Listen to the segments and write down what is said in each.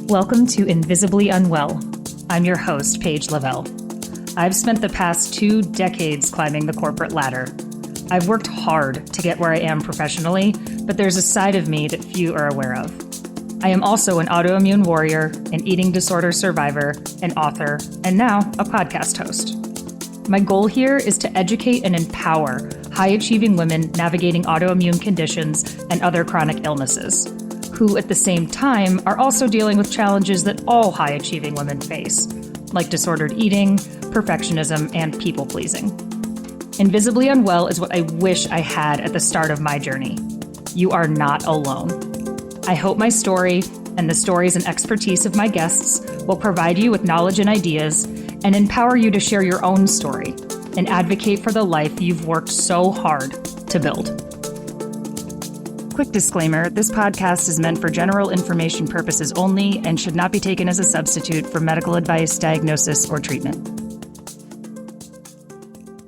Welcome to Invisibly Unwell. I'm your host, Paige Lavelle. I've spent the past 2 decades climbing the corporate ladder. I've worked hard to get where I am professionally, but there's a side of me that few are aware of. I am also an autoimmune warrior, an eating disorder survivor, an author, and now a podcast host. My goal here is to educate and empower high-achieving women navigating autoimmune conditions and other chronic illnesses, who at the same time are also dealing with challenges that all high-achieving women face, like disordered eating, perfectionism, and people-pleasing. Invisibly Unwell is what I wish I had at the start of my journey. You are not alone. I hope my story and the stories and expertise of my guests will provide you with knowledge and ideas and empower you to share your own story and advocate for the life you've worked so hard to build. Quick disclaimer, this podcast is meant for general information purposes only and should not be taken as a substitute for medical advice, diagnosis, or treatment.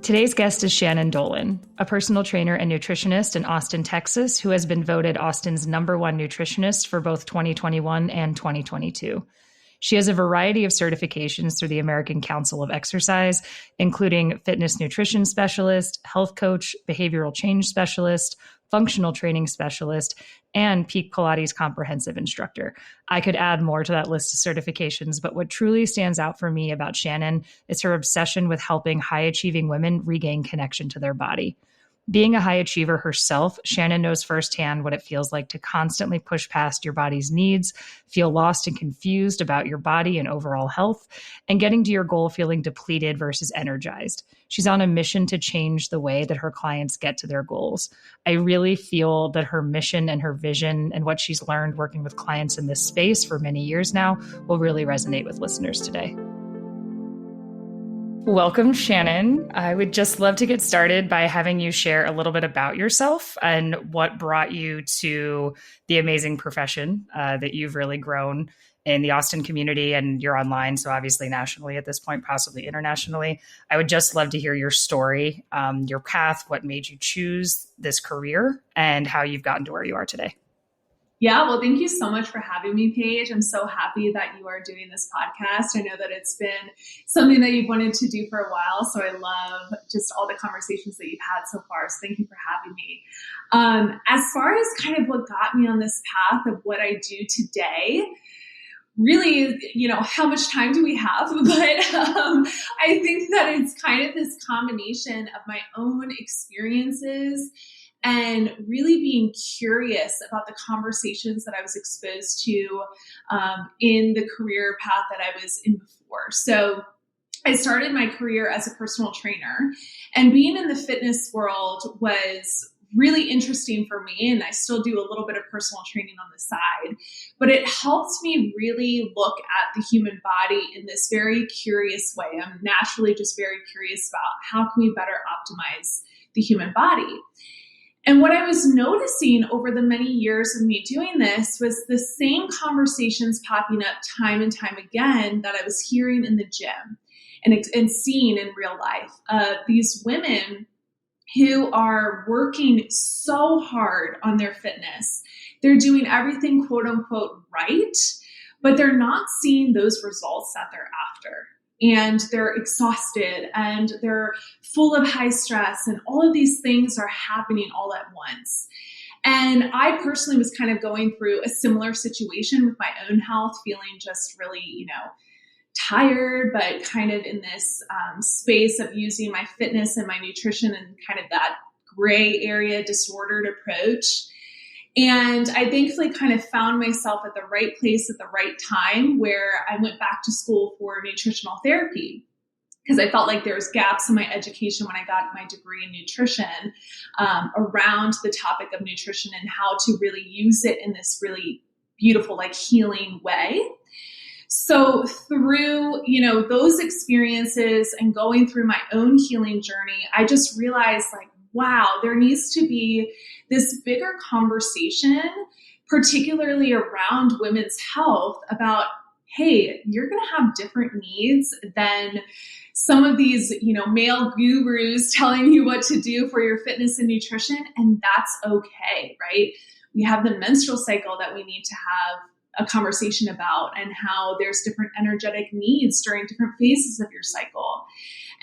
Today's guest is Shannon Dolan, a personal trainer and nutritionist in Austin, Texas, who has been voted Austin's #1 nutritionist for both 2021 and 2022. She has a variety of certifications through the American Council of Exercise, including fitness nutrition specialist, health coach, behavioral change specialist, functional training specialist, and Peak Pilates comprehensive instructor. I could add more to that list of certifications, but what truly stands out for me about Shannon is her obsession with helping high-achieving women regain connection to their body. Being a high achiever herself, Shannon knows firsthand what it feels like to constantly push past your body's needs, feel lost and confused about your body and overall health, and getting to your goal feeling depleted versus energized. She's on a mission to change the way that her clients get to their goals. I really feel that her mission and her vision and what she's learned working with clients in this space for many years now will really resonate with listeners today. Welcome, Shannon. I would just love to get started by having you share a little bit about yourself and what brought you to the amazing profession that you've really grown in the Austin community, and you're online, so obviously nationally at this point, possibly internationally. I would just love to hear your story, your path, what made you choose this career, and how you've gotten to where you are today. Yeah, well, thank you so much for having me, Paige. I'm so happy that you are doing this podcast. I know that it's been something that you've wanted to do for a while, so I love just all the conversations that you've had so far. So thank you for having me. As far as kind of what got me on this path of what I do today, really, how much time do we have? But I think that it's kind of this combination of my own experiences and really being curious about the conversations that I was exposed to in the career path that I was in before. So I started my career as a personal trainer, and being in the fitness world was really interesting for me. And I still do a little bit of personal training on the side, but it helped me really look at the human body in this very curious way. I'm naturally just very curious about how can we better optimize the human body. And what I was noticing over the many years of me doing this was the same conversations popping up time and time again that I was hearing in the gym and seeing in real life. These women who are working so hard on their fitness. They're doing everything quote unquote right, but they're not seeing those results that they're after. And they're exhausted and they're full of high stress, and all of these things are happening all at once. And I personally was kind of going through a similar situation with my own health, feeling just really, tired, but kind of in this space of using my fitness and my nutrition and kind of that gray area disordered approach. And I thankfully kind of found myself at the right place at the right time, where I went back to school for nutritional therapy, because I felt like there was gaps in my education when I got my degree in nutrition around the topic of nutrition and how to really use it in this really beautiful, healing way. So through, those experiences and going through my own healing journey, I just realized wow, there needs to be this bigger conversation, particularly around women's health, about, hey, you're going to have different needs than some of these, male gurus telling you what to do for your fitness and nutrition. And that's okay, right? We have the menstrual cycle that we need to have a conversation about, and how there's different energetic needs during different phases of your cycle.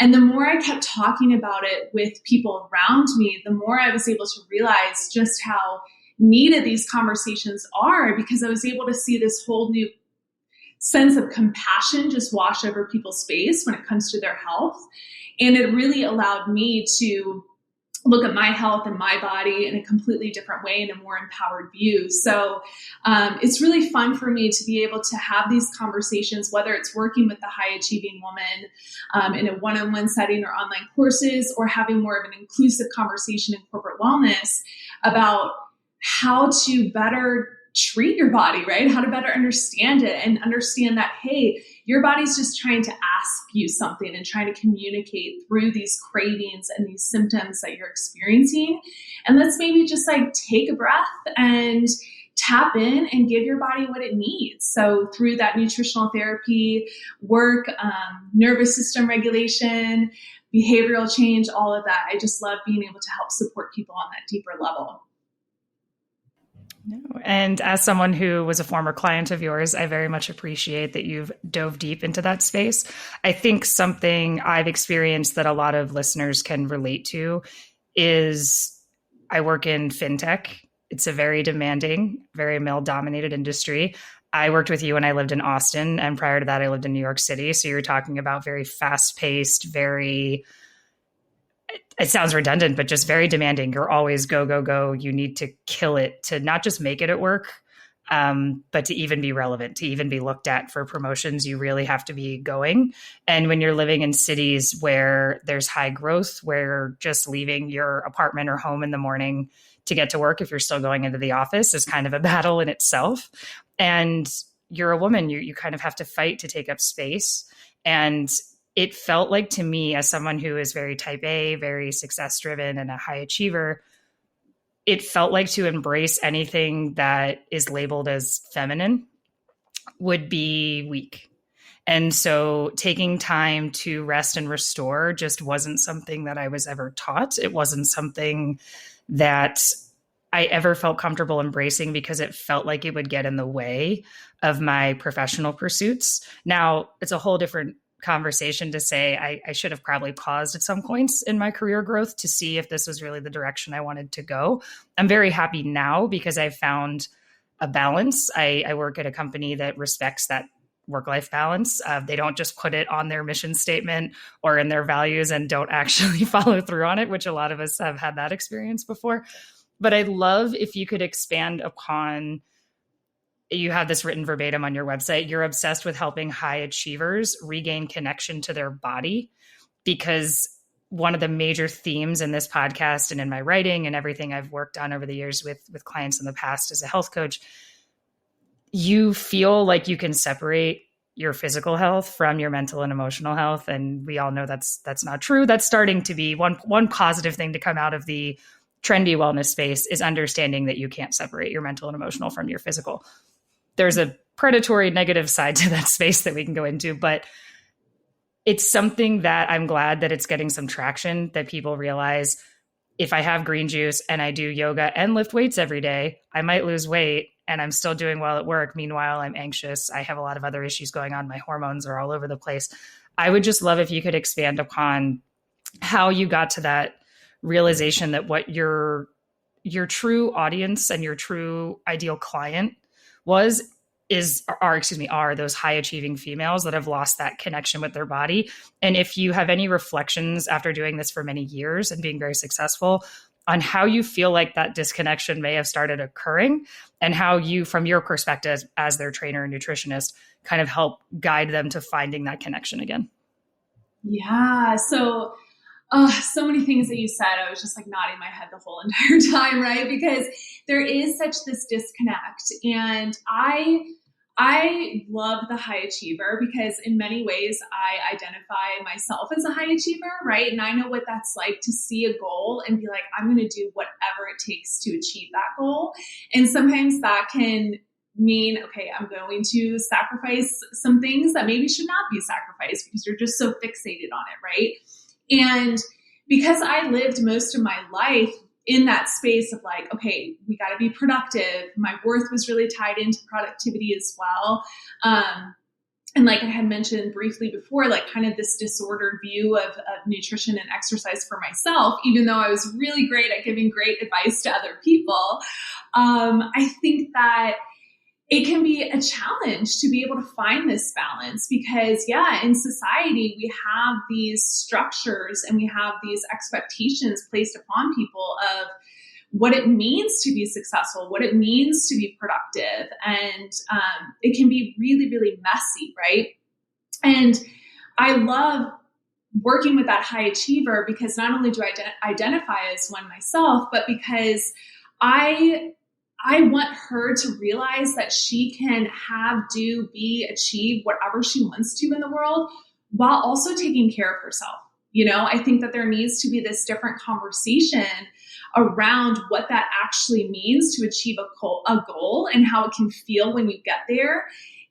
And the more I kept talking about it with people around me, the more I was able to realize just how needed these conversations are, because I was able to see this whole new sense of compassion just wash over people's face when it comes to their health. And it really allowed me to look at my health and my body in a completely different way, in a more empowered view. So it's really fun for me to be able to have these conversations, whether it's working with the high achieving woman in a one-on-one setting or online courses, or having more of an inclusive conversation in corporate wellness about how to better treat your body, right? How to better understand it, and understand that, hey, your body's just trying to ask you something and trying to communicate through these cravings and these symptoms that you're experiencing. And let's maybe just like take a breath and tap in and give your body what it needs. So through that nutritional therapy work, nervous system regulation, behavioral change, all of that, I just love being able to help support people on that deeper level. No. And as someone who was a former client of yours, I very much appreciate that you've dove deep into that space. I think something I've experienced that a lot of listeners can relate to is I work in fintech. It's a very demanding, very male-dominated industry. I worked with you when I lived in Austin, and prior to that, I lived in New York City. So you're talking about very fast-paced, very... It sounds redundant, but just very demanding. You're always go, go, go. You need to kill it to not just make it at work, but to even be relevant, to even be looked at for promotions. You really have to be going. And when you're living in cities where there's high growth, where just leaving your apartment or home in the morning to get to work, if you're still going into the office, is kind of a battle in itself. And you're a woman, you kind of have to fight to take up space. And it felt like, to me, as someone who is very type A, very success driven and a high achiever, it felt like to embrace anything that is labeled as feminine would be weak. And so taking time to rest and restore just wasn't something that I was ever taught. It wasn't something that I ever felt comfortable embracing, because it felt like it would get in the way of my professional pursuits. Now, it's a whole different conversation to say I should have probably paused at some points in my career growth to see if this was really the direction I wanted to go. I'm very happy now because I've found a balance. I work at a company that respects that work-life balance. They don't just put it on their mission statement or in their values and don't actually follow through on it, which a lot of us have had that experience before. But I'd love if you could expand upon, you have this written verbatim on your website, you're obsessed with helping high achievers regain connection to their body, because one of the major themes in this podcast and in my writing and everything I've worked on over the years with clients in the past as a health coach, you feel like you can separate your physical health from your mental and emotional health. And we all know that's not true. That's starting to be one positive thing to come out of the trendy wellness space, is understanding that you can't separate your mental and emotional from your physical. There's a predatory negative side to that space that we can go into, but it's something that I'm glad that it's getting some traction, that people realize, if I have green juice and I do yoga and lift weights every day, I might lose weight and I'm still doing well at work. Meanwhile, I'm anxious. I have a lot of other issues going on. My hormones are all over the place. I would just love if you could expand upon how you got to that realization that what your true audience and your true ideal client are those high achieving females that have lost that connection with their body. And if you have any reflections after doing this for many years and being very successful on how you feel like that disconnection may have started occurring, and how you, from your perspective as their trainer and nutritionist, kind of help guide them to finding that connection again. Yeah. So many things that you said, I was just like nodding my head the whole entire time, right? Because there is such this disconnect. And I love the high achiever, because in many ways I identify myself as a high achiever, right? And I know what that's like to see a goal and be like, I'm going to do whatever it takes to achieve that goal. And sometimes that can mean, okay, I'm going to sacrifice some things that maybe should not be sacrificed because you're just so fixated on it, right? And because I lived most of my life in that space of like, okay, we got to be productive. My worth was really tied into productivity as well. And like I had mentioned briefly before, like kind of this disordered view of nutrition and exercise for myself, even though I was really great at giving great advice to other people. I think that it can be a challenge to be able to find this balance because, yeah, in society, we have these structures and we have these expectations placed upon people of what it means to be successful, what it means to be productive. And it can be really, really messy, right? And I love working with that high achiever because not only do I identify as one myself, but because I want her to realize that she can have, do, be, achieve whatever she wants to in the world while also taking care of herself. You know, I think that there needs to be this different conversation around what that actually means to achieve a goal and how it can feel when you get there.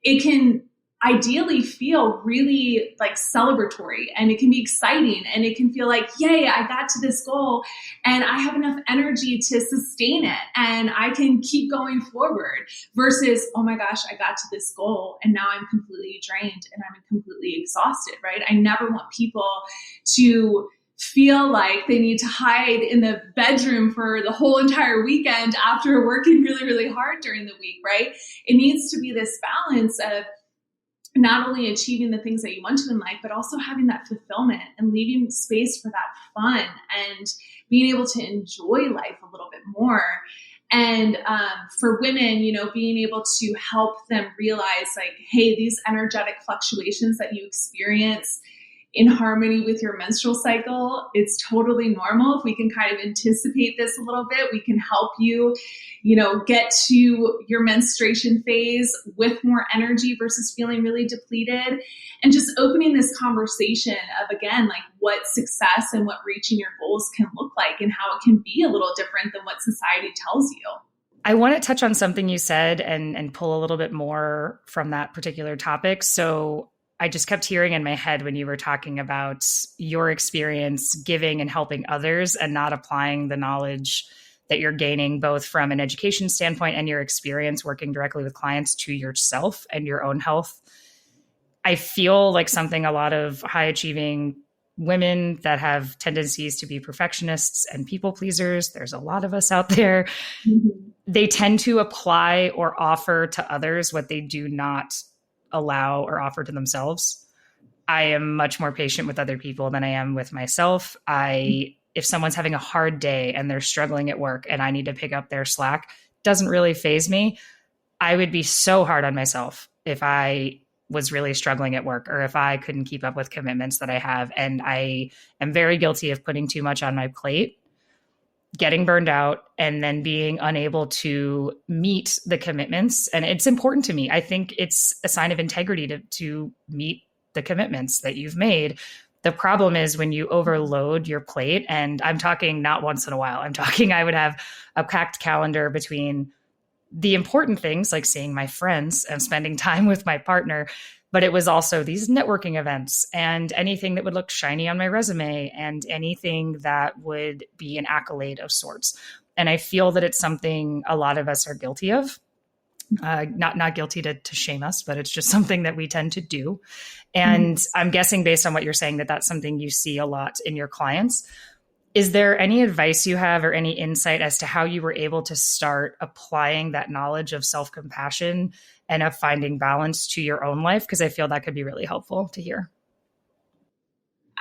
It can ideally feel really like celebratory and it can be exciting and it can feel like, yay, I got to this goal and I have enough energy to sustain it and I can keep going forward versus, oh my gosh, I got to this goal and now I'm completely drained and I'm completely exhausted, right? I never want people to feel like they need to hide in the bedroom for the whole entire weekend after working really, really hard during the week, right? It needs to be this balance of not only achieving the things that you want to in life, but also having that fulfillment and leaving space for that fun and being able to enjoy life a little bit more. And for women, you know, being able to help them realize like, hey, these energetic fluctuations that you experience in harmony with your menstrual cycle, it's totally normal. If we can kind of anticipate this a little bit, we can help you, you know, get to your menstruation phase with more energy versus feeling really depleted. And just opening this conversation of, again, like what success and what reaching your goals can look like and how it can be a little different than what society tells you. I want to touch on something you said and pull a little bit more from that particular topic. So I just kept hearing in my head when you were talking about your experience giving and helping others and not applying the knowledge that you're gaining both from an education standpoint and your experience working directly with clients to yourself and your own health. I feel like something a lot of high achieving women that have tendencies to be perfectionists and people pleasers, there's a lot of us out there, they tend to apply or offer to others what they do not allow or offer to themselves. I am much more patient with other people than I am with myself. If someone's having a hard day and they're struggling at work and I need to pick up their slack, doesn't really faze me. I would be so hard on myself if I was really struggling at work or if I couldn't keep up with commitments that I have. And I am very guilty of putting too much on my plate, getting burned out, and then being unable to meet the commitments. And it's important to me. I think it's a sign of integrity to meet the commitments that you've made. The problem is when you overload your plate, and I'm talking not once in a while, I'm talking I would have a packed calendar between the important things like seeing my friends and spending time with my partner, but it was also these networking events and anything that would look shiny on my resume and anything that would be an accolade of sorts. And I feel that it's something a lot of us are guilty of. Not guilty to shame us, but it's just something that we tend to do. And I'm guessing based on what you're saying that that's something you see a lot in your clients. Is there any advice you have or any insight as to how you were able to start applying that knowledge of self-compassion and of finding balance to your own life? Because I feel that could be really helpful to hear.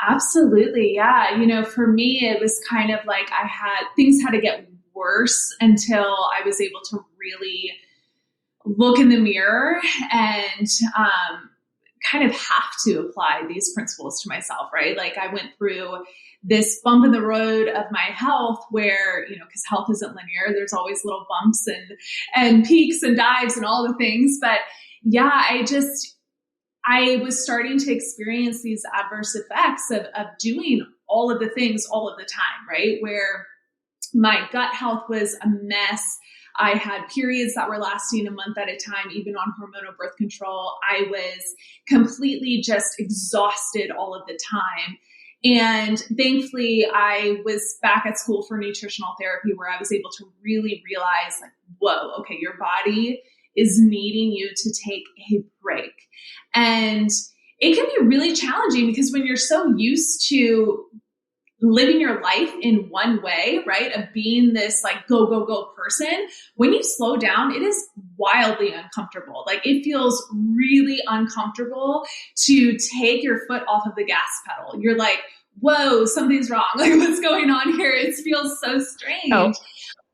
Absolutely. Yeah. You know, for me, it was kind of like things had to get worse until I was able to really look in the mirror and kind of have to apply these principles to myself, right? Like I went through this bump in the road of my health where, you know, because health isn't linear, there's always little bumps and peaks and dives and all the things. But yeah, I was starting to experience these adverse effects of doing all of the things all of the time, right? Where my gut health was a mess. I had periods that were lasting a month at a time, even on hormonal birth control. I was completely just exhausted all of the time. And thankfully, I was back at school for nutritional therapy where I was able to really realize, like, whoa, okay, your body is needing you to take a break. And it can be really challenging because when you're so used to living your life in one way, right, of being this like go, go, go person, when you slow down, it is wildly uncomfortable. Like it feels really uncomfortable to take your foot off of the gas pedal. You're like, whoa, something's wrong. Like what's going on here? It feels so strange. Oh,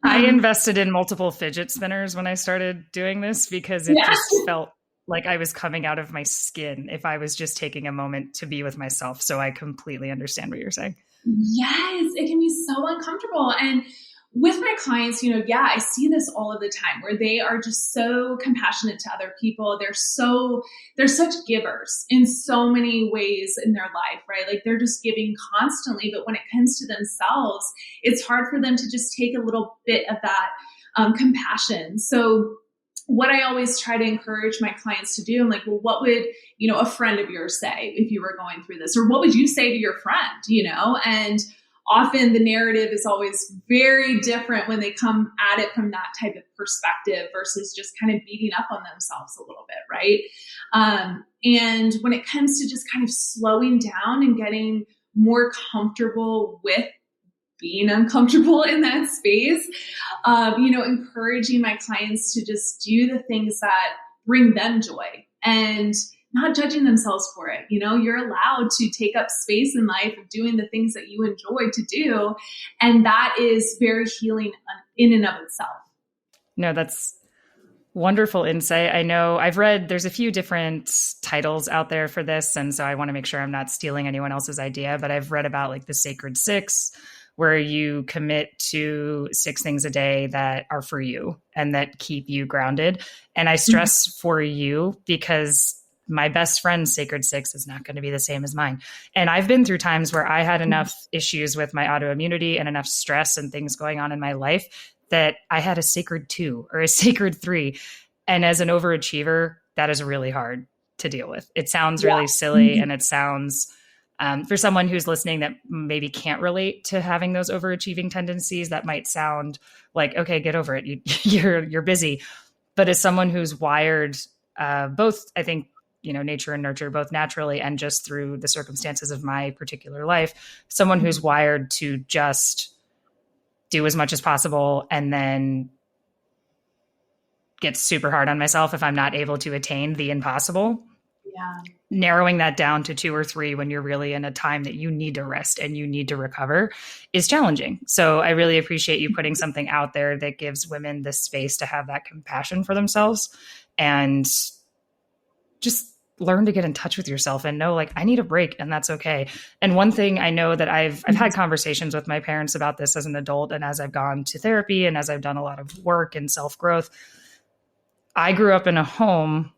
I invested in multiple fidget spinners when I started doing this because it just felt like I was coming out of my skin if I was just taking a moment to be with myself. So I completely understand what you're saying. Yes, it can be so uncomfortable. And with my clients, I see this all of the time where they are just so compassionate to other people. They're such givers in so many ways in their life, right? Like they're just giving constantly. But when it comes to themselves, it's hard for them to just take a little bit of that compassion. So what I always try to encourage my clients to do, I'm like, well, what would, a friend of yours say if you were going through this? Or what would you say to your friend, And often the narrative is always very different when they come at it from that type of perspective versus just kind of beating up on themselves a little bit, right? And when it comes to just kind of slowing down and getting more comfortable with being uncomfortable in that space, encouraging my clients to just do the things that bring them joy and not judging themselves for it. You're allowed to take up space in life of doing the things that you enjoy to do. And that is very healing in and of itself. No, that's wonderful insight. I know I've read there's a few different titles out there for this. And so I want to make sure I'm not stealing anyone else's idea, but I've read about like the Sacred Six, where you commit to 6 things a day that are for you and that keep you grounded. And I stress for you because my best friend's Sacred Six is not going to be the same as mine. And I've been through times where I had enough issues with my autoimmunity and enough stress and things going on in my life that I had a Sacred 2 or a Sacred 3. And as an overachiever, that is really hard to deal with. It sounds really silly and it sounds... for someone who's listening that maybe can't relate to having those overachieving tendencies, that might sound like, okay, get over it. You're busy. But as someone who's wired, both, I think, nature and nurture, both naturally and just through the circumstances of my particular life, someone who's wired to just do as much as possible and then get super hard on myself if I'm not able to attain the impossible. Yeah. Narrowing that down to 2 or 3 when you're really in a time that you need to rest and you need to recover is challenging. So I really appreciate you putting something out there that gives women the space to have that compassion for themselves and just learn to get in touch with yourself and know, like, I need a break and that's okay. And one thing I know that I've had conversations with my parents about this as an adult and as I've gone to therapy and as I've done a lot of work and self-growth. I grew up in a home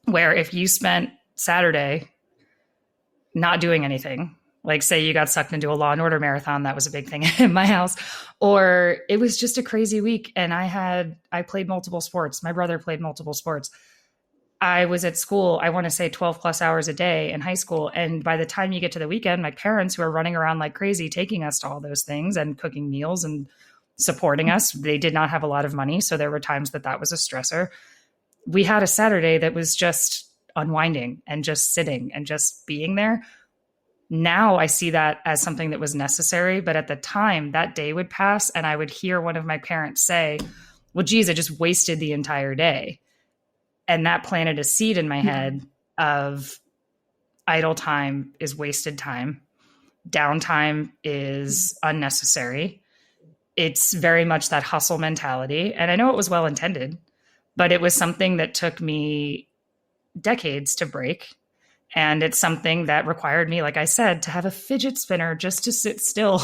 where if you spent Saturday not doing anything, like say you got sucked into a Law and Order marathon, that was a big thing in my house, or it was just a crazy week and I played multiple sports. My brother played multiple sports. I was at school, I want to say 12 plus hours a day in high school. And by the time you get to the weekend, my parents, who are running around like crazy, taking us to all those things and cooking meals and supporting us, they did not have a lot of money. So there were times that was a stressor. We had a Saturday that was just unwinding and just sitting and just being there. Now I see that as something that was necessary. But at the time, that day would pass and I would hear one of my parents say, well, geez, I just wasted the entire day. And that planted a seed in my head of idle time is wasted time. Downtime is unnecessary. It's very much that hustle mentality. And I know it was well intended, but it was something that took me decades to break. And it's something that required me, like I said, to have a fidget spinner just to sit still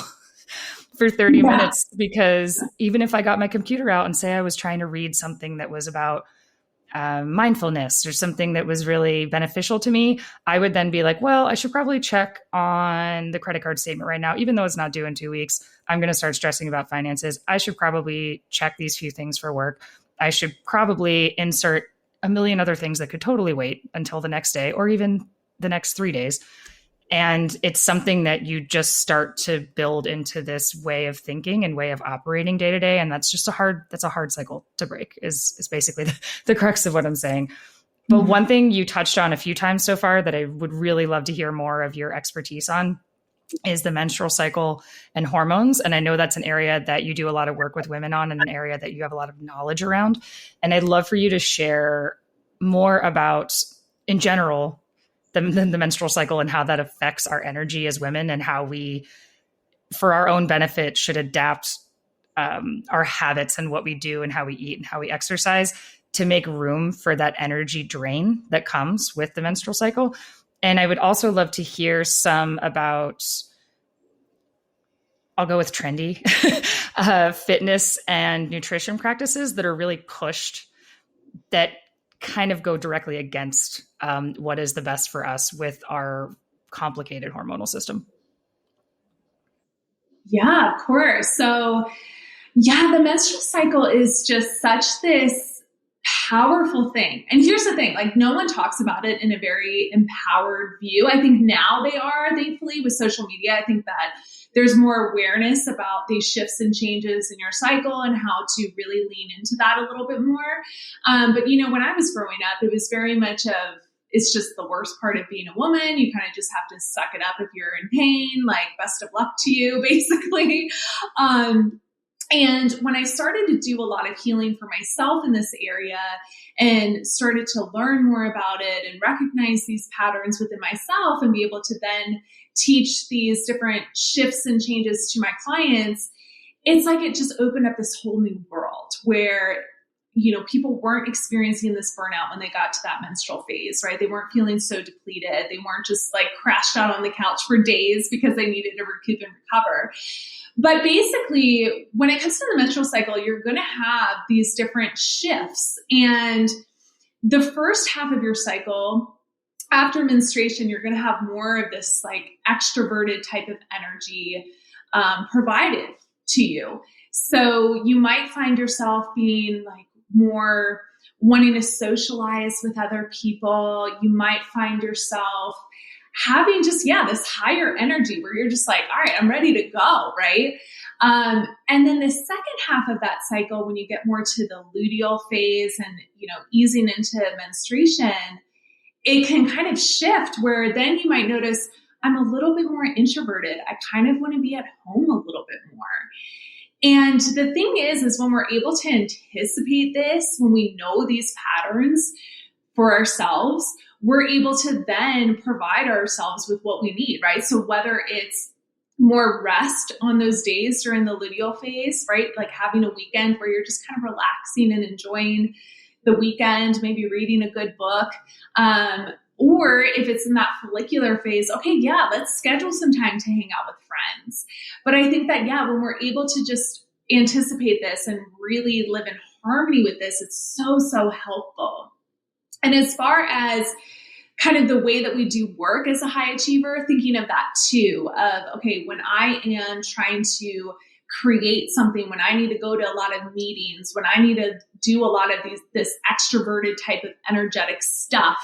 for 30 minutes. Because even if I got my computer out and say I was trying to read something that was about mindfulness or something that was really beneficial to me, I would then be like, well, I should probably check on the credit card statement right now, even though it's not due in 2 weeks. I'm going to start stressing about finances. I should probably check these few things for work. I should probably insert a million other things that could totally wait until the next day or even the next 3 days. And it's something that you just start to build into this way of thinking and way of operating day to day. And that's just a hard cycle to break is basically the crux of what I'm saying. But one thing you touched on a few times so far that I would really love to hear more of your expertise on is the menstrual cycle and hormones. And I know that's an area that you do a lot of work with women on and an area that you have a lot of knowledge around. And I'd love for you to share more about, in general, the menstrual cycle and how that affects our energy as women and how we, for our own benefit, should adapt our habits and what we do and how we eat and how we exercise to make room for that energy drain that comes with the menstrual cycle. And I would also love to hear some about, I'll go with trendy, fitness and nutrition practices that are really pushed that kind of go directly against what is the best for us with our complicated hormonal system. Yeah, of course. So yeah, the menstrual cycle is just such this powerful thing. And here's the thing, like no one talks about it in a very empowered view. I think now they are, thankfully, with social media. I think that there's more awareness about these shifts and changes in your cycle and how to really lean into that a little bit more. But you know, when I was growing up, it was very much of, it's just the worst part of being a woman. You kind of just have to suck it up if you're in pain, like best of luck to you, basically. And when I started to do a lot of healing for myself in this area and started to learn more about it and recognize these patterns within myself and be able to then teach these different shifts and changes to my clients, it's like it just opened up this whole new world where, you know, people weren't experiencing this burnout when they got to that menstrual phase, right? They weren't feeling so depleted. They weren't just like crashed out on the couch for days because they needed to recoup and recover. But basically, when it comes to the menstrual cycle, you're going to have these different shifts. And the first half of your cycle, after menstruation, you're going to have more of this like extroverted type of energy provided to you. So you might find yourself being like more wanting to socialize with other people. You might find yourself having just, this higher energy where you're just like, all right, I'm ready to go, right? And then the second half of that cycle, when you get more to the luteal phase and, you know, easing into menstruation, it can kind of shift where then you might notice I'm a little bit more introverted. I kind of want to be at home a little bit more. And the thing is when we're able to anticipate this, when we know these patterns for ourselves, we're able to then provide ourselves with what we need, right? So whether it's more rest on those days during the luteal phase, right? Like having a weekend where you're just kind of relaxing and enjoying the weekend, maybe reading a good book. Or if it's in that follicular phase, okay, let's schedule some time to hang out with friends. But I think that, when we're able to just anticipate this and really live in harmony with this, it's so, so helpful. And as far as kind of the way that we do work as a high achiever, thinking of that too, of, okay, when I am trying to create something, when I need to go to a lot of meetings, when I need to do a lot of this extroverted type of energetic stuff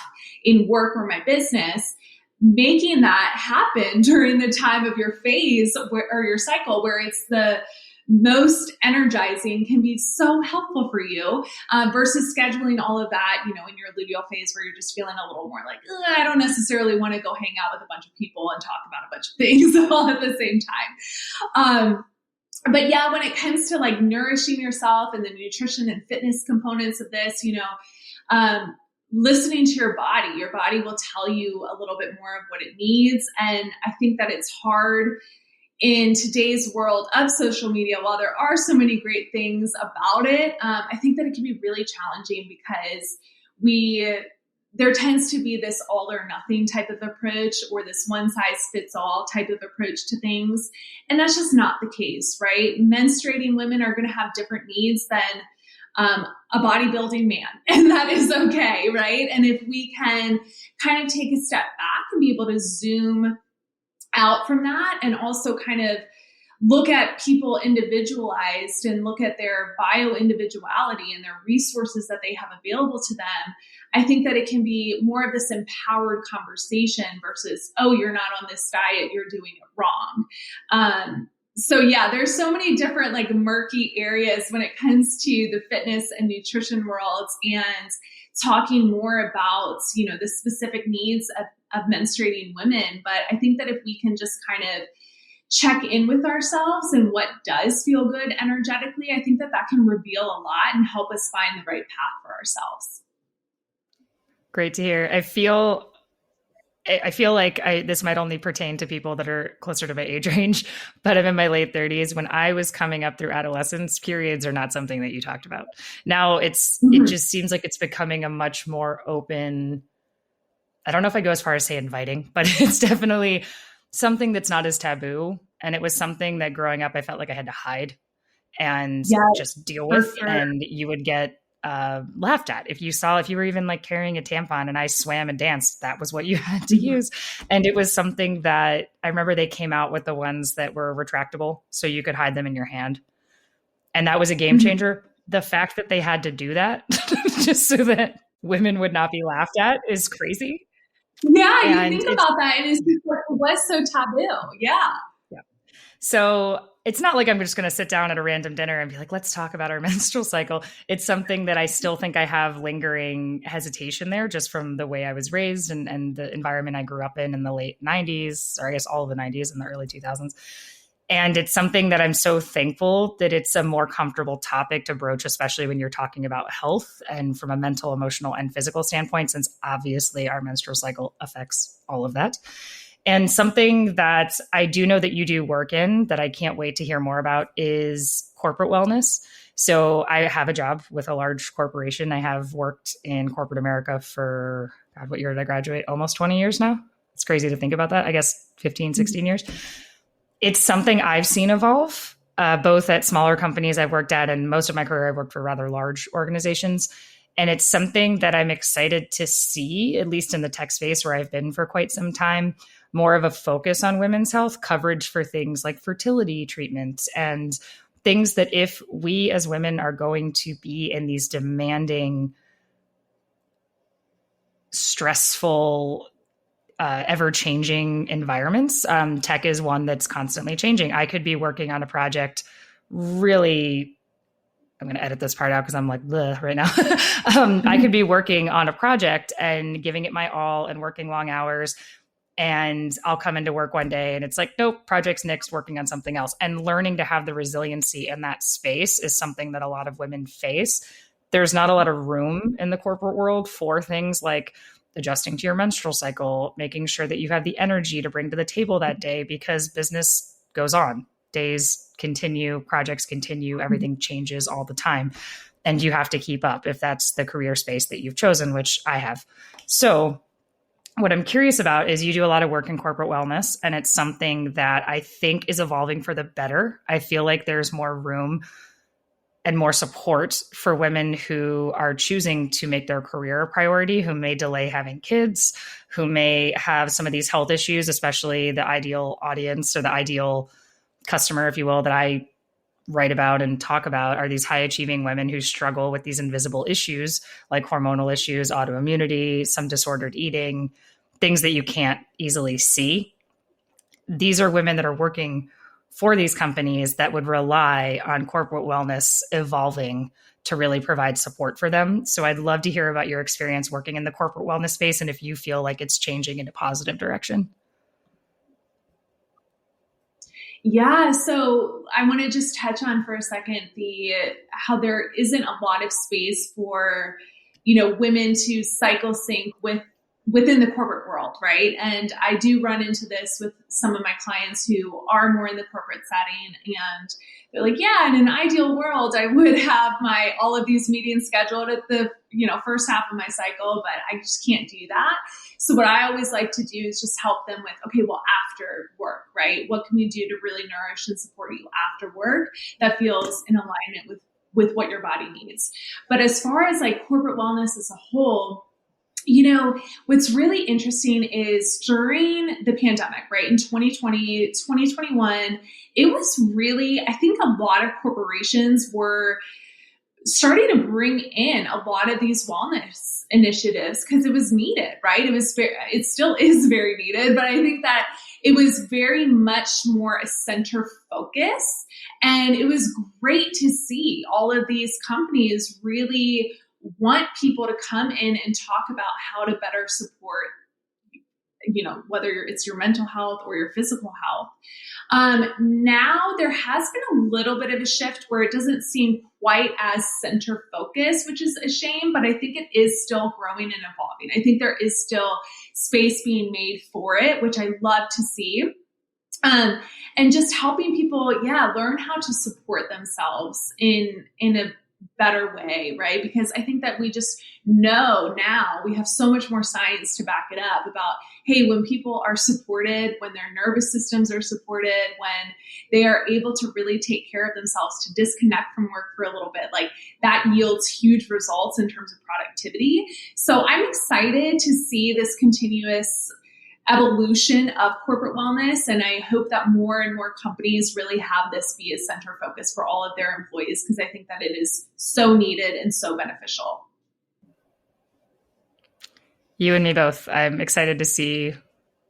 in work or my business, making that happen during the time of your phase or your cycle where it's the most energizing can be so helpful for you versus scheduling all of that, you know, in your luteal phase where you're just feeling a little more like, I don't necessarily want to go hang out with a bunch of people and talk about a bunch of things all at the same time. But when it comes to like nourishing yourself and the nutrition and fitness components of this, you know, listening to your body will tell you a little bit more of what it needs. And I think that it's hard in today's world of social media. While there are so many great things about it, I think that it can be really challenging because there tends to be this all or nothing type of approach or this one size fits all type of approach to things. And that's just not the case, right? Menstruating women are going to have different needs than a bodybuilding man, and that is okay, right? And if we can kind of take a step back and be able to zoom out from that and also kind of look at people individualized and look at their bio individuality and their resources that they have available to them, I think that it can be more of this empowered conversation versus, oh, you're not on this diet, you're doing it wrong. So yeah, there's so many different like murky areas when it comes to the fitness and nutrition worlds, and talking more about, the specific needs of menstruating women. But I think that if we can just kind of check in with ourselves and what does feel good energetically, I think that can reveal a lot and help us find the right path for ourselves. Great to hear. I feel like this might only pertain to people that are closer to my age range, but I'm in my late 30s. When I was coming up through adolescence, periods are not something that you talked about. Now it just seems like it's becoming a much more open, I don't know if I go as far as say inviting, but it's definitely something that's not as taboo. And it was something that growing up, I felt like I had to hide and just deal with. Sure. And you would get laughed at if you were even like carrying a tampon and I swam and danced, that was what you had to use. And it was something that I remember they came out with the ones that were retractable, so you could hide them in your hand. And that was a game changer. The fact that they had to do that just so that women would not be laughed at is crazy. Yeah, and you think about that and it was so taboo. Yeah. So it's not like I'm just going to sit down at a random dinner and be like, let's talk about our menstrual cycle. It's something that I still think I have lingering hesitation there, just from the way I was raised and the environment I grew up in the late 90s, or I guess all of the 90s and the early 2000s. And it's something that I'm so thankful that it's a more comfortable topic to broach, especially when you're talking about health and from a mental, emotional, and physical standpoint, since obviously our menstrual cycle affects all of that. And something that I do know that you do work in that I can't wait to hear more about is corporate wellness. So I have a job with a large corporation. I have worked in corporate America for, God, what year did I graduate? Almost 20 years now. It's crazy to think about that. I guess 15, 16 years. It's something I've seen evolve, both at smaller companies I've worked at, and most of my career I've worked for rather large organizations. And it's something that I'm excited to see, at least in the tech space where I've been for quite some time, more of a focus on women's health, coverage for things like fertility treatment and things that if we as women are going to be in these demanding, stressful, ever-changing environments, tech is one that's constantly changing. I could be working on a project really... I'm going to edit this part out because I'm like, bleh right now. I could be working on a project and giving it my all and working long hours. And I'll come into work one day and it's like, nope, project's nixed, working on something else. And learning to have the resiliency in that space is something that a lot of women face. There's not a lot of room in the corporate world for things like adjusting to your menstrual cycle, making sure that you have the energy to bring to the table that day, because business goes on. Days continue, projects continue, everything changes all the time. And you have to keep up if that's the career space that you've chosen, which I have. So what I'm curious about is you do a lot of work in corporate wellness, and it's something that I think is evolving for the better. I feel like there's more room and more support for women who are choosing to make their career a priority, who may delay having kids, who may have some of these health issues, especially the ideal audience or the ideal customer, if you will, that I write about and talk about are these high achieving women who struggle with these invisible issues like hormonal issues, autoimmunity, some disordered eating, things that you can't easily see. These are women that are working for these companies that would rely on corporate wellness evolving to really provide support for them. So I'd love to hear about your experience working in the corporate wellness space and if you feel like it's changing in a positive direction. Yeah, so I want to just touch on for a second how there isn't a lot of space for, women to cycle sync within the corporate world, right? And I do run into this with some of my clients who are more in the corporate setting, and they're like, yeah, in an ideal world, I would have all of these meetings scheduled at the, first half of my cycle, but I just can't do that. So what I always like to do is just help them with, okay, well, after work, right? What can we do to really nourish and support you after work that feels in alignment with what your body needs? But as far as like corporate wellness as a whole, what's really interesting is during the pandemic, right? In 2020, 2021, it was really, I think a lot of corporations were starting to bring in a lot of these wellness initiatives because it was needed, right? It still is very needed, but I think that it was very much more a center focus. And it was great to see all of these companies really want people to come in and talk about how to better support, whether it's your mental health or your physical health. Now there has been a little bit of a shift where it doesn't seem quite as center focused, which is a shame, but I think it is still growing and evolving. I think there is still space being made for it, which I love to see. And just helping people, learn how to support themselves in a better way, right? Because I think that we just know now we have so much more science to back it up about, hey, when people are supported, when their nervous systems are supported, when they are able to really take care of themselves, to disconnect from work for a little bit, like that yields huge results in terms of productivity. So I'm excited to see this continuous evolution of corporate wellness. And I hope that more and more companies really have this be a center focus for all of their employees, because I think that it is so needed and so beneficial. You and me both. I'm excited to see,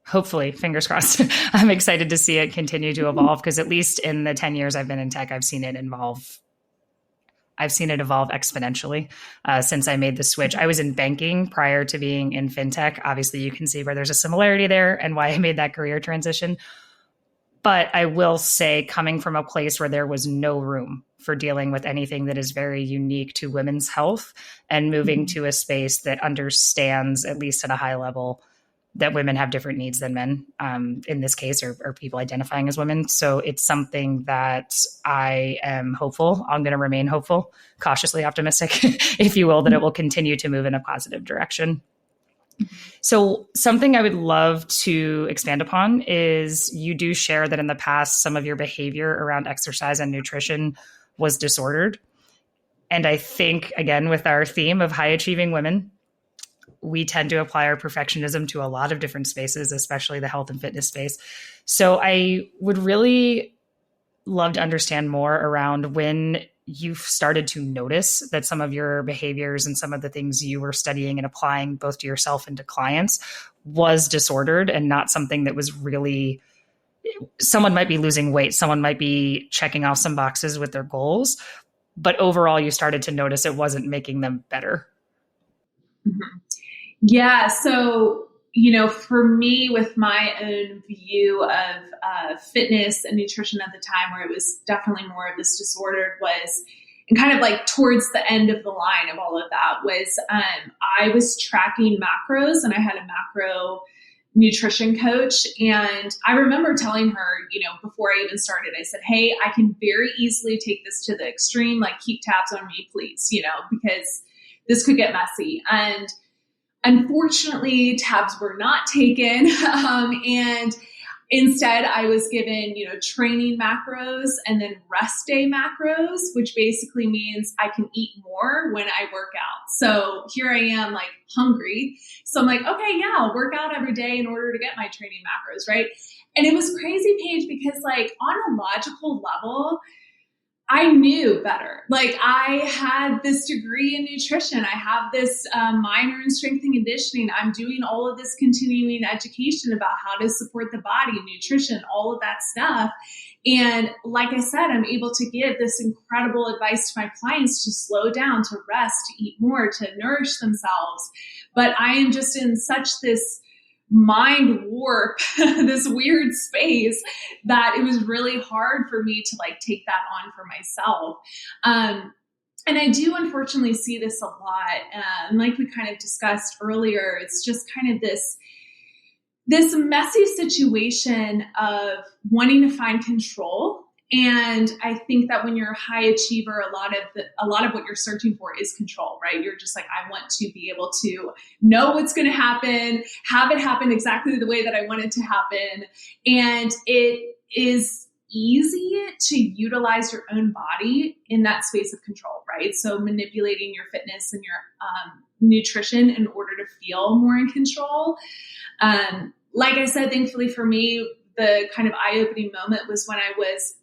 hopefully, fingers crossed, I'm excited to see it continue to evolve, because at least in the 10 years I've been in tech, I've seen it evolve exponentially since I made the switch. I was in banking prior to being in fintech. Obviously, you can see where there's a similarity there and why I made that career transition. But I will say, coming from a place where there was no room for dealing with anything that is very unique to women's health, and moving to a space that understands, at least at a high level, that women have different needs than men, in this case, or people identifying as women. So it's something that I am hopeful. I'm going to remain hopeful, cautiously optimistic, if you will, that it will continue to move in a positive direction. So something I would love to expand upon is, you do share that in the past, some of your behavior around exercise and nutrition was disordered. And I think, again, with our theme of high achieving women, we tend to apply our perfectionism to a lot of different spaces, especially the health and fitness space. So I would really love to understand more around when you've started to notice that some of your behaviors and some of the things you were studying and applying both to yourself and to clients was disordered, and not something that was really, someone might be losing weight, someone might be checking off some boxes with their goals, but overall you started to notice it wasn't making them better. Mm-hmm. Yeah. So, for me, with my own view of fitness and nutrition at the time, where it was definitely more of this disordered, was, and kind of like towards the end of the line of all of that, was I was tracking macros, and I had a macro nutrition coach. And I remember telling her, before I even started, I said, hey, I can very easily take this to the extreme, like keep tabs on me, please, because this could get messy. And unfortunately, tabs were not taken. And instead, I was given, training macros and then rest day macros, which basically means I can eat more when I work out. So here I am, like, hungry. So I'm like, okay, yeah, I'll work out every day in order to get my training macros, right? And it was crazy, Paige, because, like, on a logical level, I knew better. Like, I had this degree in nutrition. I have this minor in strength and conditioning. I'm doing all of this continuing education about how to support the body, nutrition, all of that stuff. And like I said, I'm able to give this incredible advice to my clients to slow down, to rest, to eat more, to nourish themselves. But I am just in such this mind warp, this weird space, that it was really hard for me to, like, take that on for myself. And I do unfortunately see this a lot. And like we kind of discussed earlier, it's just kind of this messy situation of wanting to find control. And I think that when you're a high achiever, a lot of what you're searching for is control, right? You're just like, I want to be able to know what's going to happen, have it happen exactly the way that I want it to happen. And it is easy to utilize your own body in that space of control, right? So manipulating your fitness and your nutrition in order to feel more in control. Like I said, thankfully for me, the kind of eye-opening moment was when I was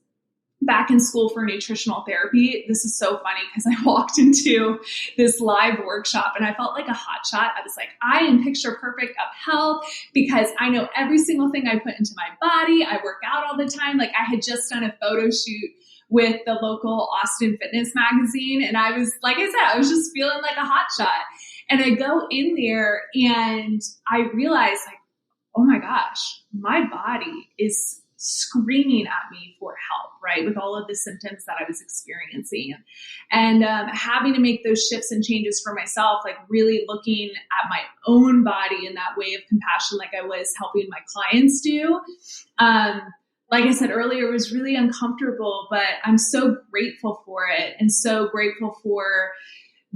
back in school for nutritional therapy. This is so funny because I walked into this live workshop and I felt like a hotshot. I was like, I am picture perfect of health because I know every single thing I put into my body. I work out all the time. Like I had just done a photo shoot with the local Austin Fitness magazine. And I was, like I said, I was just feeling like a hotshot. And I go in there and I realize like, oh my gosh, my body is screaming at me for help, right? With all of the symptoms that I was experiencing and having to make those shifts and changes for myself, like really looking at my own body in that way of compassion, like I was helping my clients do. Like I said earlier, it was really uncomfortable, but I'm so grateful for it and so grateful for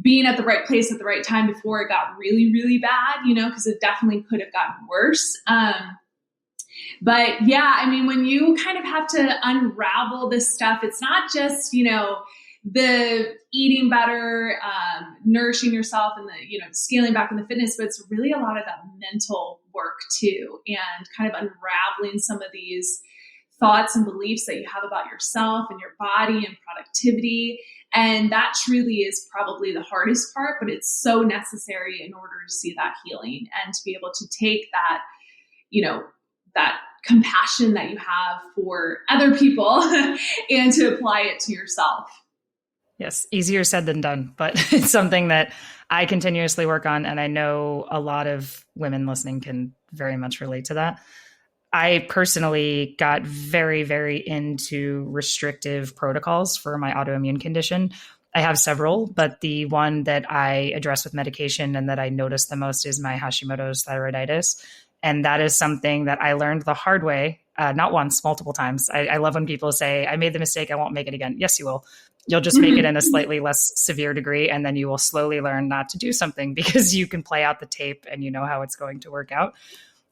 being at the right place at the right time before it got really, really bad, you know, because it definitely could have gotten worse. But yeah, I mean, when you kind of have to unravel this stuff, it's not just, you know, the eating better, nourishing yourself and the, you know, scaling back in the fitness, but it's really a lot of that mental work too, and kind of unraveling some of these thoughts and beliefs that you have about yourself and your body and productivity. And that truly is probably the hardest part, but it's so necessary in order to see that healing and to be able to take that, you know, that compassion that you have for other people and to apply it to yourself. Yes, easier said than done, but it's something that I continuously work on. And I know a lot of women listening can very much relate to that. I personally got very, very into restrictive protocols for my autoimmune condition. I have several, but the one that I address with medication and that I notice the most is my Hashimoto's thyroiditis. And that is something that I learned the hard way, not once, multiple times. I love when people say, I made the mistake, I won't make it again. Yes, you will. You'll just make it in a slightly less severe degree, and then you will slowly learn not to do something because you can play out the tape and you know how it's going to work out.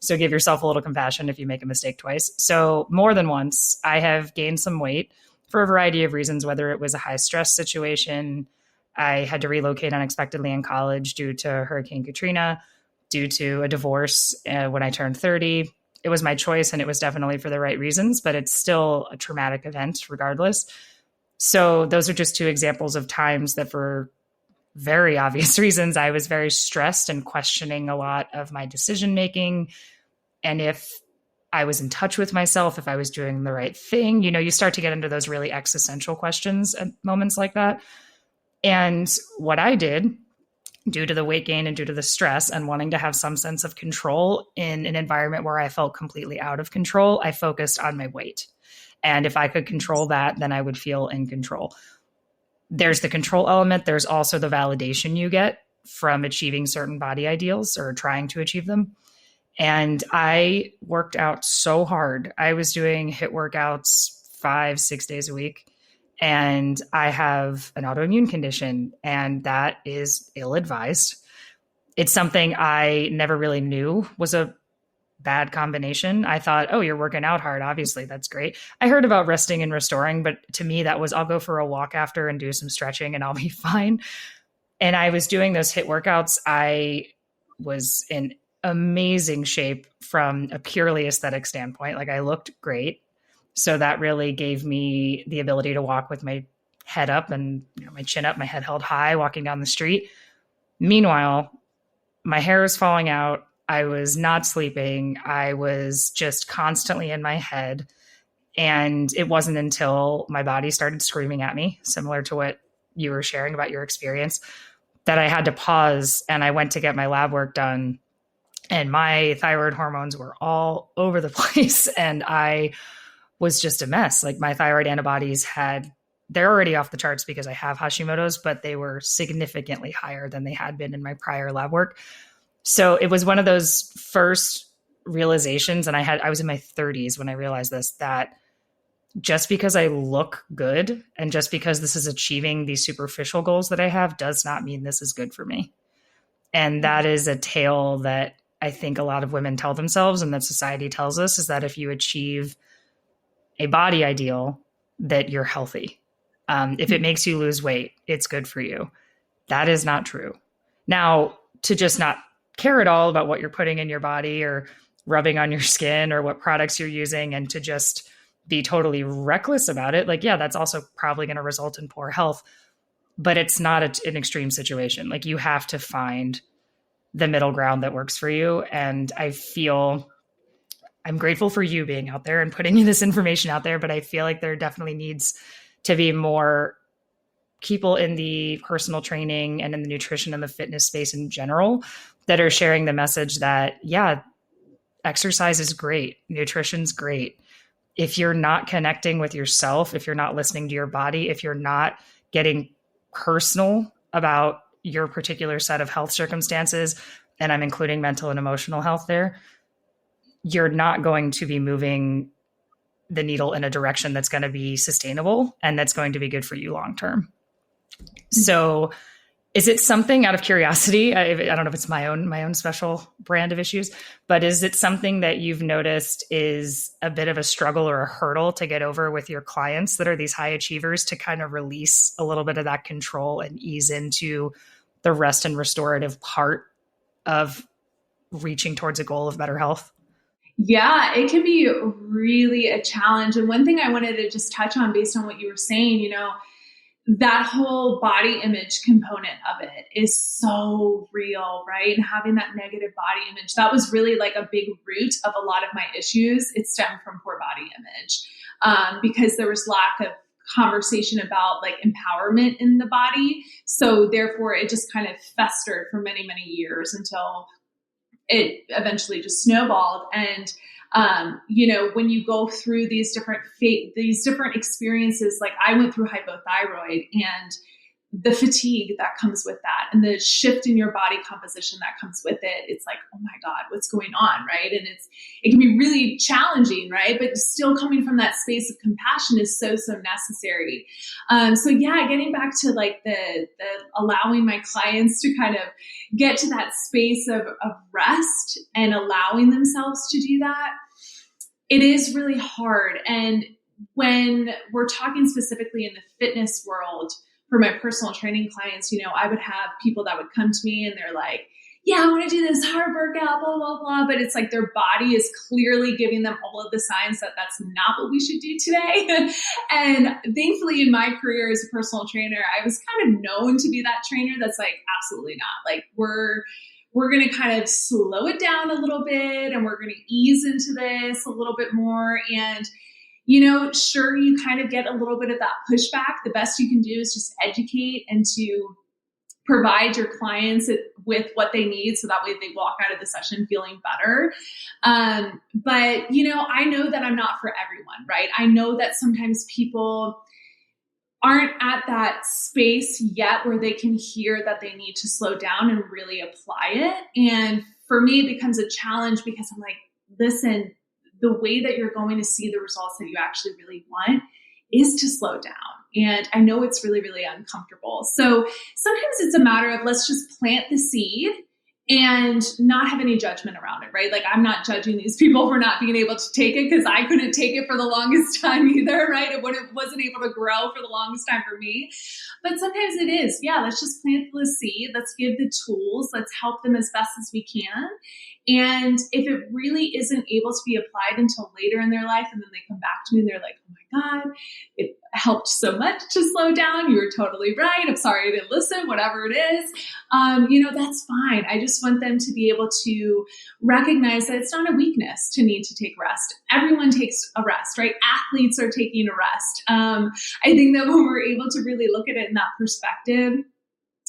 So give yourself a little compassion if you make a mistake twice. So more than once, I have gained some weight for a variety of reasons, whether it was a high stress situation, I had to relocate unexpectedly in college due to Hurricane Katrina, due to a divorce when I turned 30. It was my choice and it was definitely for the right reasons, but it's still a traumatic event regardless. So those are just two examples of times that for very obvious reasons, I was very stressed and questioning a lot of my decision making. And if I was in touch with myself, if I was doing the right thing, you know, you start to get into those really existential questions at moments like that. And what I did, due to the weight gain and due to the stress and wanting to have some sense of control in an environment where I felt completely out of control, I focused on my weight. And if I could control that, then I would feel in control. There's the control element. There's also the validation you get from achieving certain body ideals or trying to achieve them. And I worked out so hard. I was doing HIIT workouts 5-6 days a week. And I have an autoimmune condition, and that is ill-advised. It's something I never really knew was a bad combination. I thought, oh, you're working out hard. Obviously, that's great. I heard about resting and restoring, but to me, that was I'll go for a walk after and do some stretching and I'll be fine. And I was doing those HIIT workouts. I was in amazing shape from a purely aesthetic standpoint. Like I looked great. So that really gave me the ability to walk with my head up and my chin up, my head held high, walking down the street. Meanwhile, my hair was falling out. I was not sleeping. I was just constantly in my head. And it wasn't until my body started screaming at me, similar to what you were sharing about your experience, that I had to pause and I went to get my lab work done. And my thyroid hormones were all over the place. And I was just a mess. Like my thyroid antibodies they're already off the charts because I have Hashimoto's, but they were significantly higher than they had been in my prior lab work. So it was one of those first realizations. And I was in my 30s when I realized this, that just because I look good and just because this is achieving these superficial goals that I have does not mean this is good for me. And that is a tale that I think a lot of women tell themselves and that society tells us, is that if you achieve a body ideal, that you're healthy. If it makes you lose weight, it's good for you. That is not true. Now, to just not care at all about what you're putting in your body or rubbing on your skin or what products you're using, and to just be totally reckless about it. Like, yeah, that's also probably going to result in poor health, but it's not an extreme situation. Like, you have to find the middle ground that works for you. And I'm grateful for you being out there and putting this information out there, but I feel like there definitely needs to be more people in the personal training and in the nutrition and the fitness space in general that are sharing the message that, yeah, exercise is great. Nutrition's great. If you're not connecting with yourself, if you're not listening to your body, if you're not getting personal about your particular set of health circumstances, and I'm including mental and emotional health there, you're not going to be moving the needle in a direction that's going to be sustainable and that's going to be good for you long term. So is it something, out of curiosity, I don't know if it's my own special brand of issues, but is it something that you've noticed is a bit of a struggle or a hurdle to get over with your clients that are these high achievers, to kind of release a little bit of that control and ease into the rest and restorative part of reaching towards a goal of better health? Yeah, it can be really a challenge. And one thing I wanted to just touch on based on what you were saying, that whole body image component of it is so real, right? And having that negative body image, that was really like a big root of a lot of my issues. It stemmed from poor body image, because there was lack of conversation about like empowerment in the body. So therefore it just kind of festered for many, many years until it eventually just snowballed. And when you go through these different experiences, like I went through hypothyroid and the fatigue that comes with that and the shift in your body composition that comes with it. It's like, oh my God, what's going on? Right. And it can be really challenging, right? But still coming from that space of compassion is so necessary. So yeah, getting back to like the allowing my clients to kind of get to that space of rest and allowing themselves to do that, it is really hard. And when we're talking specifically in the fitness world, for my personal training clients, I would have people that would come to me and they're like, yeah, I want to do this hard workout, blah, blah, blah. But it's like their body is clearly giving them all of the signs that that's not what we should do today. And thankfully in my career as a personal trainer, I was kind of known to be that trainer that's like, absolutely not. Like we're going to kind of slow it down a little bit and we're going to ease into this a little bit more. And sure, you kind of get a little bit of that pushback. The best you can do is just educate and to provide your clients with what they need so that way they walk out of the session feeling better. But, I know that I'm not for everyone, right? I know that sometimes people aren't at that space yet where they can hear that they need to slow down and really apply it. And for me, it becomes a challenge because I'm like, listen, the way that you're going to see the results that you actually really want is to slow down. And I know it's really, really uncomfortable. So sometimes it's a matter of let's just plant the seed and not have any judgment around it, right? Like I'm not judging these people for not being able to take it because I couldn't take it for the longest time either, right? It wasn't able to grow for the longest time for me. But sometimes it is. Yeah, let's just plant the seed. Let's give the tools. Let's help them as best as we can. And if it really isn't able to be applied until later in their life, and then they come back to me and they're like, oh my God, it helped so much to slow down. You were totally right. I'm sorry I didn't listen, whatever it is. That's fine. I just want them to be able to recognize that it's not a weakness to need to take rest. Everyone takes a rest, right? Athletes are taking a rest. I think that when we're able to really look at it in that perspective,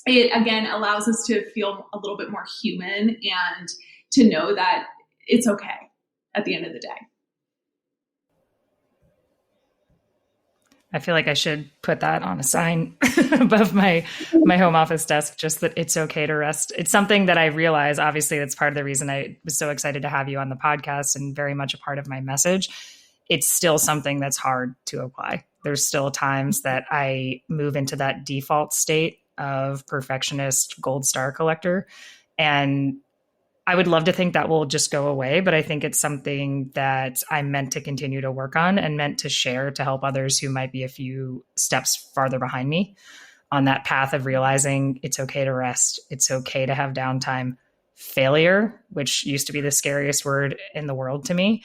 it again allows us to feel a little bit more human and to know that it's okay at the end of the day. I feel like I should put that on a sign above my home office desk, just that it's okay to rest. It's something that I realize, obviously, that's part of the reason I was so excited to have you on the podcast and very much a part of my message. It's still something that's hard to apply. There's still times that I move into that default state of perfectionist gold star collector. And I would love to think that will just go away, but I think it's something that I'm meant to continue to work on and meant to share to help others who might be a few steps farther behind me on that path of realizing it's okay to rest. It's okay to have downtime. Failure, which used to be the scariest word in the world to me,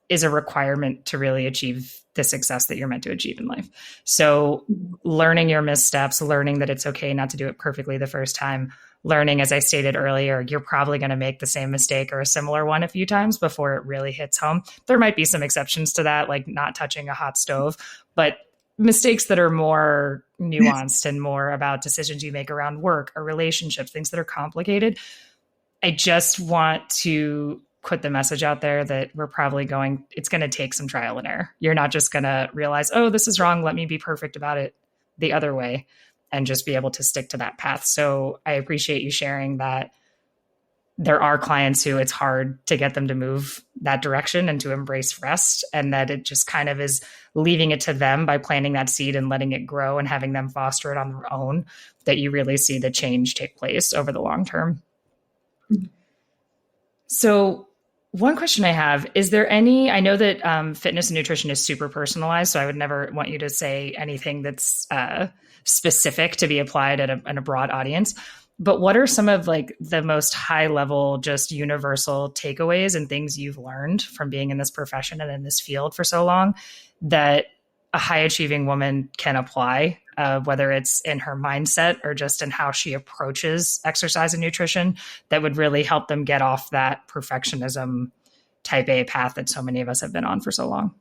is a requirement to really achieve the success that you're meant to achieve in life. So learning your missteps, learning that it's okay not to do it perfectly the first time, learning, as I stated earlier, you're probably going to make the same mistake or a similar one a few times before it really hits home. There might be some exceptions to that, like not touching a hot stove, but mistakes that are more nuanced and more about decisions you make around work or relationships, things that are complicated. I just want to put the message out there that it's going to take some trial and error. You're not just going to realize, oh, this is wrong, let me be perfect about it the other way, and just be able to stick to that path. So I appreciate you sharing that there are clients who it's hard to get them to move that direction and to embrace rest, and that it just kind of is leaving it to them by planting that seed and letting it grow and having them foster it on their own, that you really see the change take place over the long term. So one question I have, is there I know that fitness and nutrition is super personalized, so I would never want you to say anything that's specific to be applied at a broad audience. But what are some of like the most high level, just universal takeaways and things you've learned from being in this profession and in this field for so long that a high achieving woman can apply, whether it's in her mindset or just in how she approaches exercise and nutrition, that would really help them get off that perfectionism type A path that so many of us have been on for so long?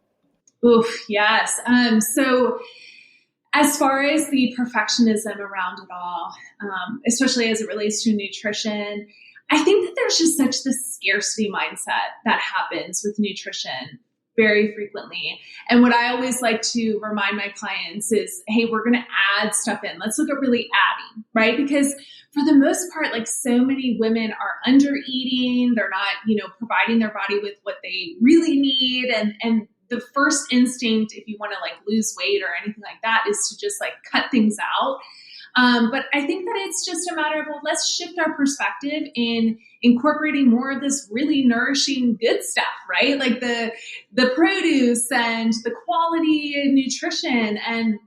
Oof, yes. So as far as the perfectionism around it all, especially as it relates to nutrition, I think that there's just such this scarcity mindset that happens with nutrition very frequently. And what I always like to remind my clients is, hey, we're going to add stuff in. Let's look at really adding, right? Because for the most part, like so many women are under eating. They're not, providing their body with what they really need. And the first instinct, if you want to like lose weight or anything like that, is to just like cut things out. But I think that it's just a matter of, well, let's shift our perspective in incorporating more of this really nourishing good stuff, right? Like the produce and the quality nutrition, and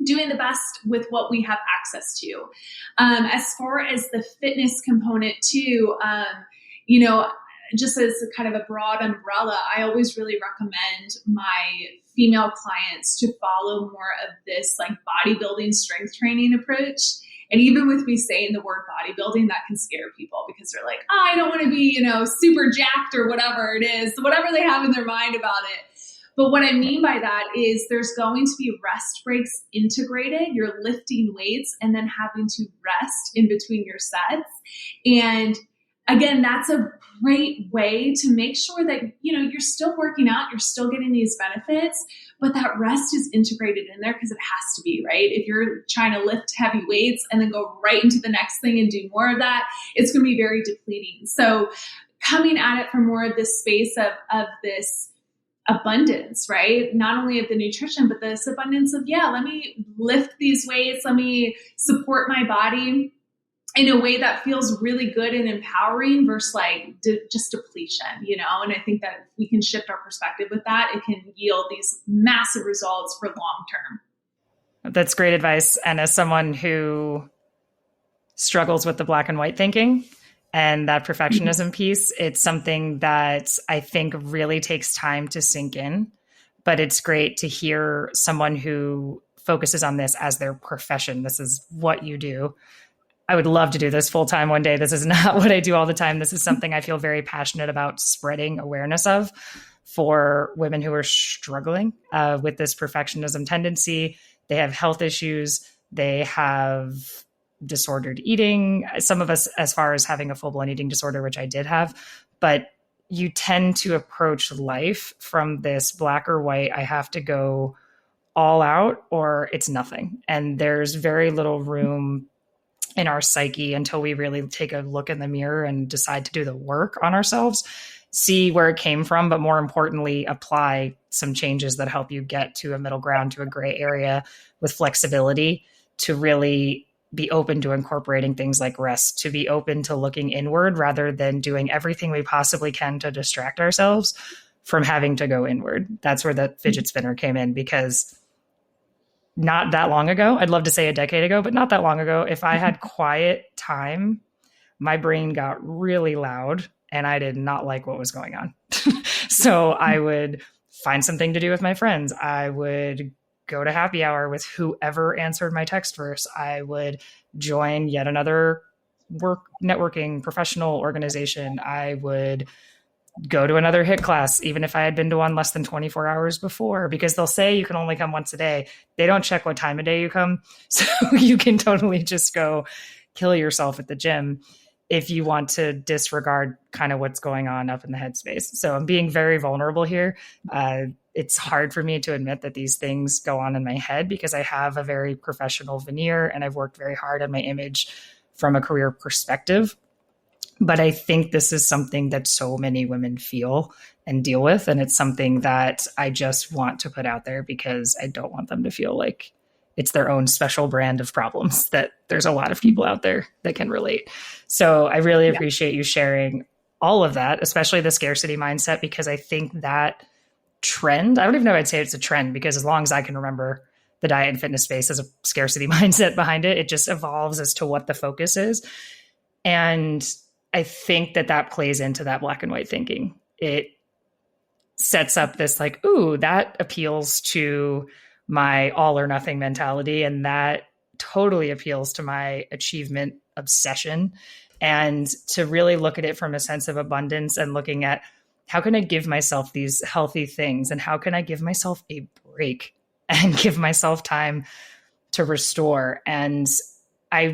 doing the best with what we have access to. As far as the fitness component too, just as kind of a broad umbrella, I always really recommend my female clients to follow more of this like bodybuilding strength training approach. And even with me saying the word bodybuilding, that can scare people because they're like, oh, I don't want to be, super jacked or whatever it is, whatever they have in their mind about it. But what I mean by that is there's going to be rest breaks integrated. You're lifting weights and then having to rest in between your sets. And again, that's a great way to make sure that, you're still working out, you're still getting these benefits, but that rest is integrated in there because it has to be, right? If you're trying to lift heavy weights and then go right into the next thing and do more of that, it's going to be very depleting. So coming at it from more of this space of this abundance, right? Not only of the nutrition, but this abundance of, let me lift these weights, let me support my body in a way that feels really good and empowering versus like just depletion, And I think that if we can shift our perspective with that, it can yield these massive results for long term. That's great advice. And as someone who struggles with the black and white thinking and that perfectionism piece, it's something that I think really takes time to sink in. But it's great to hear someone who focuses on this as their profession. This is what you do. I would love to do this full time one day. This is not what I do all the time. This is something I feel very passionate about spreading awareness of for women who are struggling with this perfectionism tendency. They have health issues. They have disordered eating. Some of us, as far as having a full-blown eating disorder, which I did have, but you tend to approach life from this black or white. I have to go all out or it's nothing. And there's very little room in our psyche until we really take a look in the mirror and decide to do the work on ourselves, see where it came from, but more importantly, apply some changes that help you get to a middle ground, to a gray area with flexibility, to really be open to incorporating things like rest, to be open to looking inward rather than doing everything we possibly can to distract ourselves from having to go inward. That's where the fidget spinner came in, because not that long ago, I'd love to say a decade ago, but not that long ago, if I had quiet time, my brain got really loud and I did not like what was going on. So I would find something to do with my friends. I would go to happy hour with whoever answered my text first. I would join yet another networking professional organization. I would go to another HIIT class, even if I had been to one less than 24 hours before, because they'll say you can only come once a day. They don't check what time of day you come. So you can totally just go kill yourself at the gym if you want to disregard kind of what's going on up in the headspace. So I'm being very vulnerable here. It's hard for me to admit that these things go on in my head because I have a very professional veneer and I've worked very hard on my image from a career perspective. But I think this is something that so many women feel and deal with. And it's something that I just want to put out there because I don't want them to feel like it's their own special brand of problems, that there's a lot of people out there that can relate. So I really appreciate you sharing all of that, especially the scarcity mindset, because I think that trend, I don't even know if I'd say it's a trend, because as long as I can remember, the diet and fitness space has a scarcity mindset behind it. It just evolves as to what the focus is. And I think that plays into that black and white thinking. It sets up this like, ooh, that appeals to my all or nothing mentality. And that totally appeals to my achievement obsession. And to really look at it from a sense of abundance and looking at how can I give myself these healthy things and how can I give myself a break and give myself time to restore. And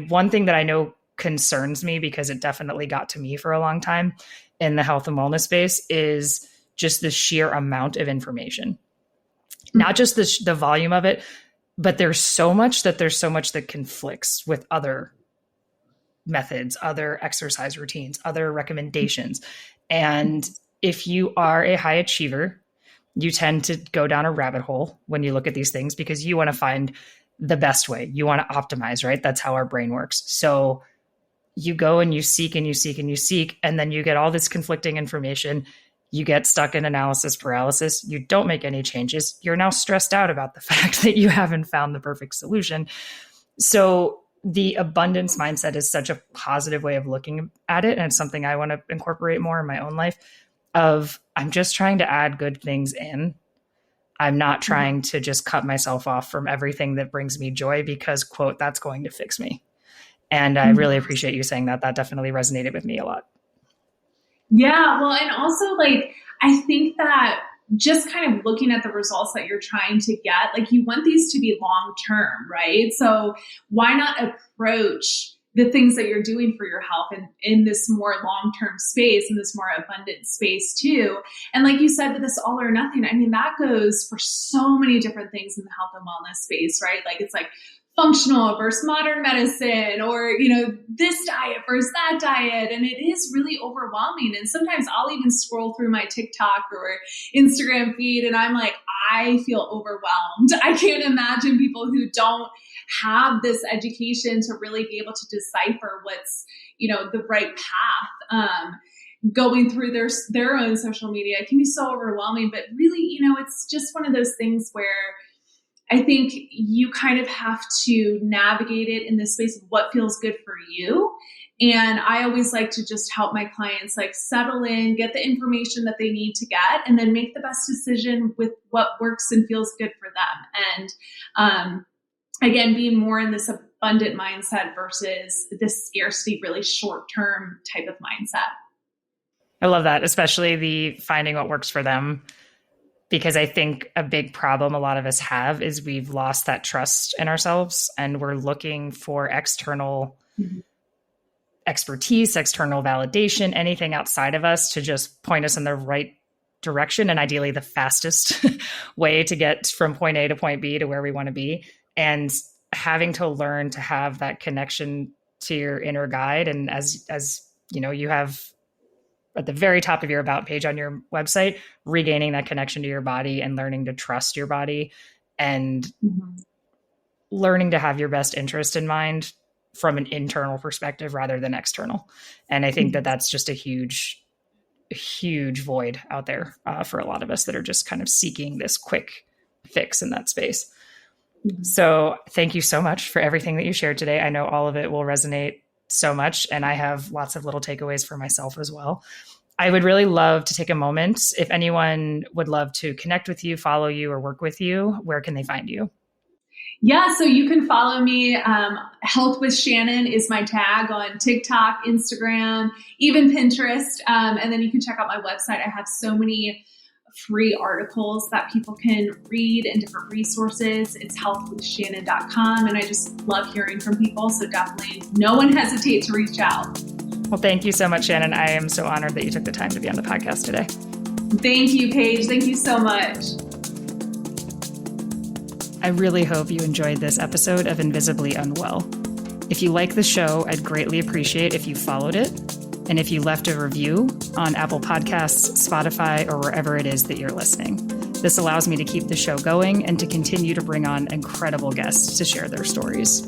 one thing that I know concerns me, because it definitely got to me for a long time in the health and wellness space, is just the sheer amount of information. Not just the volume of it, but there's so much that conflicts with other methods, other exercise routines, other recommendations. And if you are a high achiever, you tend to go down a rabbit hole when you look at these things because you want to find the best way. You want to optimize, right? That's how our brain works. So you go and you seek and you seek and you seek, and then you get all this conflicting information. You get stuck in analysis paralysis. You don't make any changes. You're now stressed out about the fact that you haven't found the perfect solution. So the abundance mindset is such a positive way of looking at it. And it's something I want to incorporate more in my own life of I'm just trying to add good things in. I'm not trying to just cut myself off from everything that brings me joy because, quote, that's going to fix me. And I really appreciate you saying that. That definitely resonated with me a lot. Yeah, well, and also like, I think that just kind of looking at the results that you're trying to get, like you want these to be long-term, right? So why not approach the things that you're doing for your health in this more long-term space, in this more abundant space too. And like you said, with this all or nothing, I mean, that goes for so many different things in the health and wellness space, right? Like it's like functional versus modern medicine, or, you know, this diet versus that diet. And it is really overwhelming. And sometimes I'll even scroll through my TikTok or Instagram feed and I'm like, I feel overwhelmed. I can't imagine people who don't have this education to really be able to decipher what's, you know, the right path. Going through their own social media, it can be so overwhelming, but really, you know, it's just one of those things where I think you kind of have to navigate it in the space of what feels good for you. And I always like to just help my clients like settle in, get the information that they need to get, and then make the best decision with what works and feels good for them. And again, being more in this abundant mindset versus this scarcity, really short-term type of mindset. I love that, especially the finding what works for them. Because I think a big problem a lot of us have is we've lost that trust in ourselves and we're looking for external expertise, external validation, anything outside of us to just point us in the right direction and ideally the fastest way to get from point A to point B to where we want to be. And having to learn to have that connection to your inner guide. And as you know, you have at the very top of your about page on your website, regaining that connection to your body and learning to trust your body and learning to have your best interest in mind from an internal perspective rather than external. And I think that's just a huge void out there for a lot of us that are just kind of seeking this quick fix in that space. So thank you so much for everything that you shared today. I know all of it will resonate so much, and I have lots of little takeaways for myself as well. I would really love to take a moment. If anyone would love to connect with you, follow you, or work with you, where can they find you? Yeah, so you can follow me. Health with Shannon is my tag on TikTok, Instagram, even Pinterest. And then you can check out my website. I have so many free articles that people can read and different resources. It's healthwithshannon.com. And I just love hearing from people. So definitely no one hesitate to reach out. Well, thank you so much, Shannon. I am so honored that you took the time to be on the podcast today. Thank you, Paige. Thank you so much. I really hope you enjoyed this episode of Invisibly Unwell. If you like the show, I'd greatly appreciate if you followed it. And if you left a review on Apple Podcasts, Spotify, or wherever it is that you're listening. This allows me to keep the show going and to continue to bring on incredible guests to share their stories.